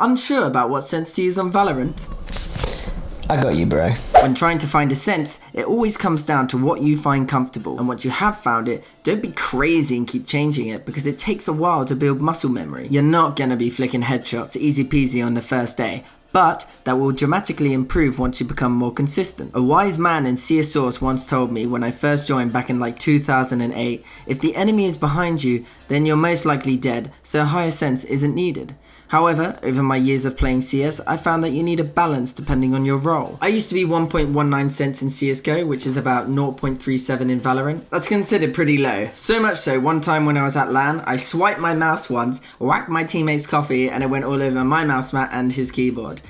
Unsure about what sense to use on Valorant? I got you, bro. When trying to find a sense, it always comes down to what you find comfortable, and once you have found it, don't be crazy and keep changing it because it takes a while to build muscle memory. You're not gonna be flicking headshots easy peasy on the first day, but that will dramatically improve once you become more consistent. A wise man in CS Source once told me when I first joined back in like 2008, if the enemy is behind you, then you're most likely dead, so a higher sense isn't needed. However, over my years of playing CS, I found that you need a balance depending on your role. I used to be 1.19 cents in CSGO, which is about 0.37 in Valorant. That's considered pretty low. So much so, one time when I was at LAN, I swiped my mouse once, whacked my teammate's coffee, and it went all over my mouse mat and his keyboard.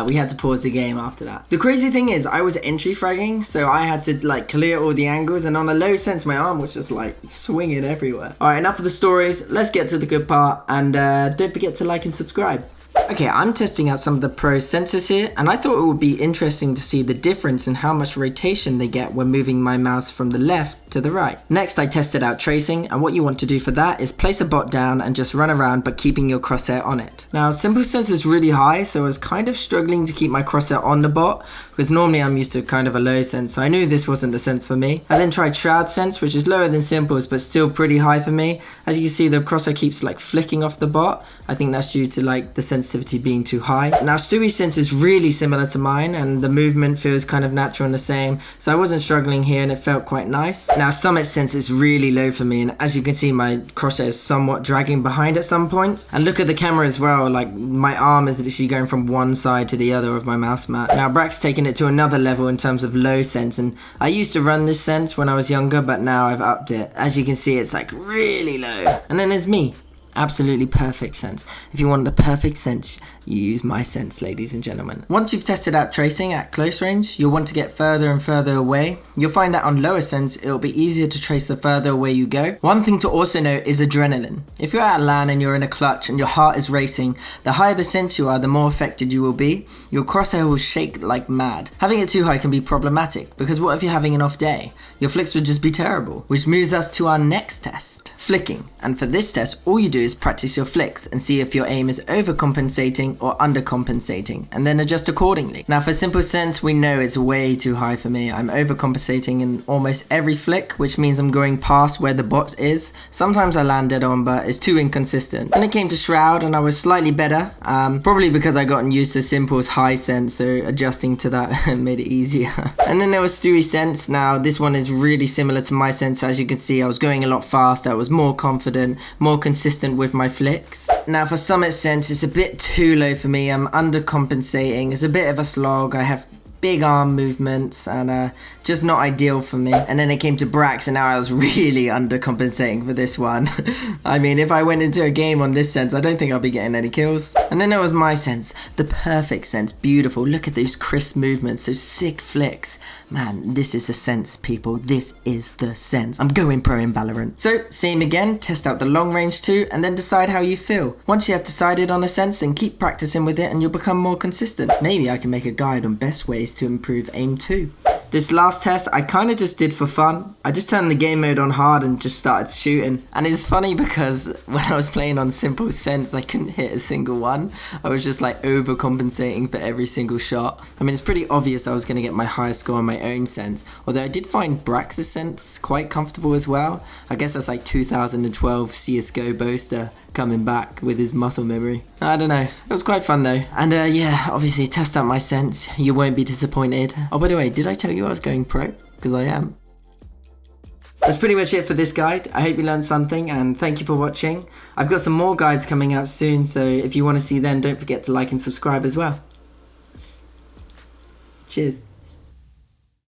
We had to pause the game after that. The crazy thing is, I was entry fragging, so I had to like clear all the angles, and on a low sense, my arm was just like swinging everywhere. Alright, enough of the stories, let's get to the good part, and don't forget to like and subscribe. Okay, I'm testing out some of the pro sensors here, and I thought it would be interesting to see the difference in how much rotation they get when moving my mouse from the left to the right. Next, I tested out tracing, and what you want to do for that is place a bot down and just run around but keeping your crosshair on it. Now, simple sense is really high, so I was kind of struggling to keep my crosshair on the bot, because normally I'm used to kind of a low sense, so I knew this wasn't the sense for me. I then tried Shroud sense, which is lower than simple's but still pretty high for me. As you can see, the crosshair keeps like flicking off the bot. I think that's due to like the sensitivity being too high. Now Stewie's sense is really similar to mine, and the movement feels kind of natural and the same, so I wasn't struggling here and it felt quite nice. Now Summit's sense is really low for me, and as you can see, my crosshair is somewhat dragging behind at some points. And look at the camera as well, like my arm is literally going from one side to the other of my mouse mat. Now Brax taking it to another level in terms of low sense, and I used to run this sense when I was younger, but now I've upped it. As you can see, it's like really low. And then there's me. Absolutely perfect sense. If you want the perfect sense, you use my sense, ladies and gentlemen. Once you've tested out tracing at close range, you'll want to get further and further away. You'll find that on lower sense, it'll be easier to trace the further away you go. One thing to also note is adrenaline. If you're at LAN and you're in a clutch and your heart is racing, the higher the sense you are, the more affected you will be. Your crosshair will shake like mad. Having it too high can be problematic, because what if you're having an off day? Your flicks would just be terrible. Which moves us to our next test, flicking. And for this test, all you do is practice your flicks and see if your aim is overcompensating or undercompensating, and then adjust accordingly. Now for simple sense, we know it's way too high for me. I'm overcompensating in almost every flick, which means I'm going past where the bot is. Sometimes I land dead on, but it's too inconsistent. Then it came to Shroud, and I was slightly better, probably because I gotten used to Simple's high sense, so adjusting to that made it easier. And then there was Stewie's sense. Now this one is really similar to my sense. As you can see, I was going a lot faster, I was more confident, more consistent with my flicks. Now for Summit's sense, it's a bit too low for me. I'm undercompensating. It's a bit of a slog. I have big arm movements and just not ideal for me. And then it came to Brax, and now I was really undercompensating for this one. I mean, if I went into a game on this sense, I don't think I'll be getting any kills. And then there was my sense, the perfect sense, beautiful. Look at those crisp movements, those sick flicks. Man, this is the sense, people. This is the sense. I'm going pro in Valorant. So, same again, test out the long range too, and then decide how you feel. Once you have decided on a sense, then keep practicing with it and you'll become more consistent. Maybe I can make a guide on best ways to improve aim too. This last test I kind of just did for fun. I just turned the game mode on hard and just started shooting. And it's funny because when I was playing on simple sense, I couldn't hit a single one. I was just like overcompensating for every single shot. I mean, it's pretty obvious I was going to get my highest score on my own sense. Although I did find Brax's sense quite comfortable as well. I guess that's like 2012 CSGO Boaster coming back with his muscle memory. I don't know. It was quite fun though. And yeah, obviously test out my sense. You won't be disappointed. Oh, by the way, did I tell you I was going pro? Because I am. That's pretty much it for this guide. I hope you learned something, and thank you for watching. I've got some more guides coming out soon, so if you want to see them, don't forget to like and subscribe as well. Cheers.